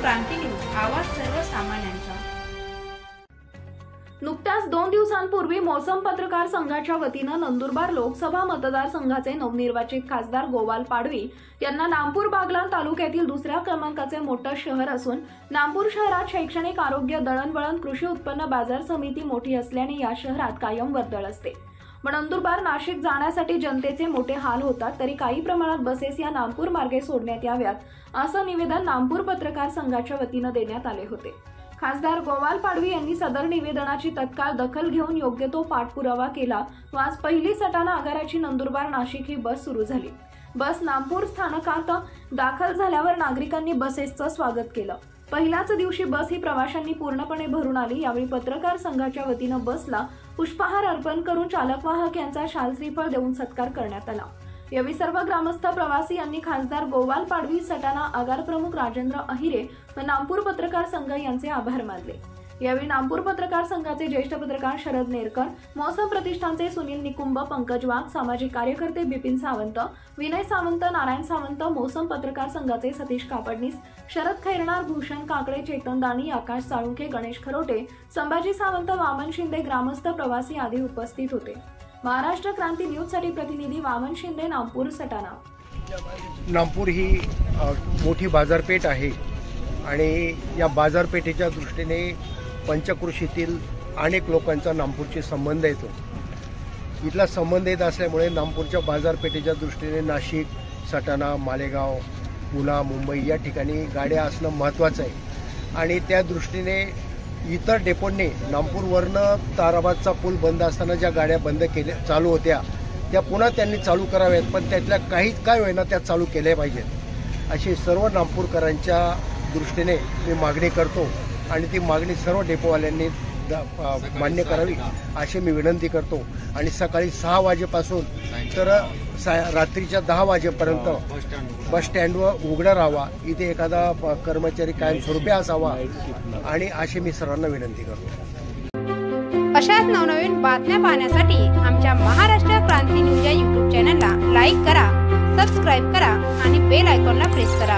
क्रांती news, आवाज सर्वसामान्यांचा। नुकत्याच 2 दिवसांपूर्वी मौसम पत्रकार संघाच्या वतीनं नंदुरबार लोकसभा मतदारसंघाचे नवनिर्वाचित खासदार गोवाल पाडवी यांना नामपूर बागलाण तालुक्यातील दुसऱ्या क्रमांकाचे मोठं शहर असून नामपूर शहरात शैक्षणिक, आरोग्य, दळणवळण, कृषी उत्पन्न बाजार समिती मोठी असल्याने या शहरात कायम वर्दळ असते। नंदुरबार नाशिक जाण्यासाठी जनतेचे मोठे हाल होतात, तरी काही प्रमाणात बसेस या नामपूर मार्गे सोडण्यात याव्यात असं निवेदन नामपूर पत्रकार संघाच्या वतीनं देण्यात आले होते। खासदार गोवाल पाडवी यांनी सदर निवेदनाची तत्काळ दखल घेऊन योग्य तो पाठपुरावा केला व आज पहिली सटाणा आगाराची नंदुरबार नाशिक ही बस सुरू झाली। बस नामपूर स्थानकात दाखल झाल्यावर नागरिकांनी बसेसचं स्वागत केलं। पहिल्याच दिवशी बस ही प्रवाशांनी पूर्णपणे भरून आली। यावेळी पत्रकार संघाच्या वतीनं बसला पुष्पहार अर्पण करून चालक वाहक यांचा शाल श्रीफळ देऊन सत्कार करण्यात आला। यावेळी सर्व ग्रामस्थ, प्रवासी यांनी खासदार गोवाल पाडवी, सटाणा आगार प्रमुख राजेंद्र अहिरे व नामपूर पत्रकार संघ यांचे आभार मानले। यावेळी नामपूर पत्रकार संघाचे ज्येष्ठ पत्रकार शरद नेरकर, मौसम प्रतिष्ठानचे सुनील निकुंब, पंकज वाघ, सामाजिक कार्यकर्ते बिपिन सावंत, विनय सावंत, नारायण सावंत, मौसम पत्रकार संघाचे सतीश कापडनीस, शरद खैरनार, भूषण काकडे, चेतन दाणी, आकाश साळुंखे, गणेश खरोटे, संभाजी सावंत, वामन शिंदे, ग्रामस्थ, प्रवासी आदी उपस्थित होते। महाराष्ट्र क्रांती न्यूज साठी प्रतिनिधी वामन शिंदे, नामपूर, सटाणा। नामपूर ही मोठी बाजारपेठ आहे आणि या बाजारपेठेच्या दृष्टीने पंचक्रोशीतील अनेक लोकांचा नामपूरशी संबंध येतो। इथला संबंध येत असल्यामुळे नामपूरच्या बाजारपेठेच्या दृष्टीने नाशिक, सटाणा, मालेगाव, पुणे, मुंबई या ठिकाणी गाड्या असणं महत्त्वाचं आहे आणि त्या दृष्टीने इतर डेपोंनी नामपूरवरनं ताराबादचा पूल बंद असताना ज्या गाड्या बंद चालू होत्या त्या पुन्हा त्यांनी चालू कराव्यात, पण त्यातल्या काही काय होईना त्या चालू केल्या पाहिजेत अशी सर्व नामपूरकरांच्या दृष्टीने मी मागणी करतो आणि ती मागणी सर्व डेपोवाल्यांनी मान्य करावी अशी मी विनंती करतो। आणि सकाळी 6 वाजेपासून तर रात्रीच्या 10 वाजेपर्यंत बस स्टँडवर उघडा राहावा, इथे एखादा कर्मचारी कायमस्वरूपी असावा आणि अशी मी सर्वांना विनंती करतो। अशाच नवनवीन बातम्या पाहण्यासाठी आमच्या महाराष्ट्र क्रांती न्यूज या YouTube चॅनलला लाईक करा, सबस्क्राईब करा आणि बेल आयकॉनला प्रेस करा।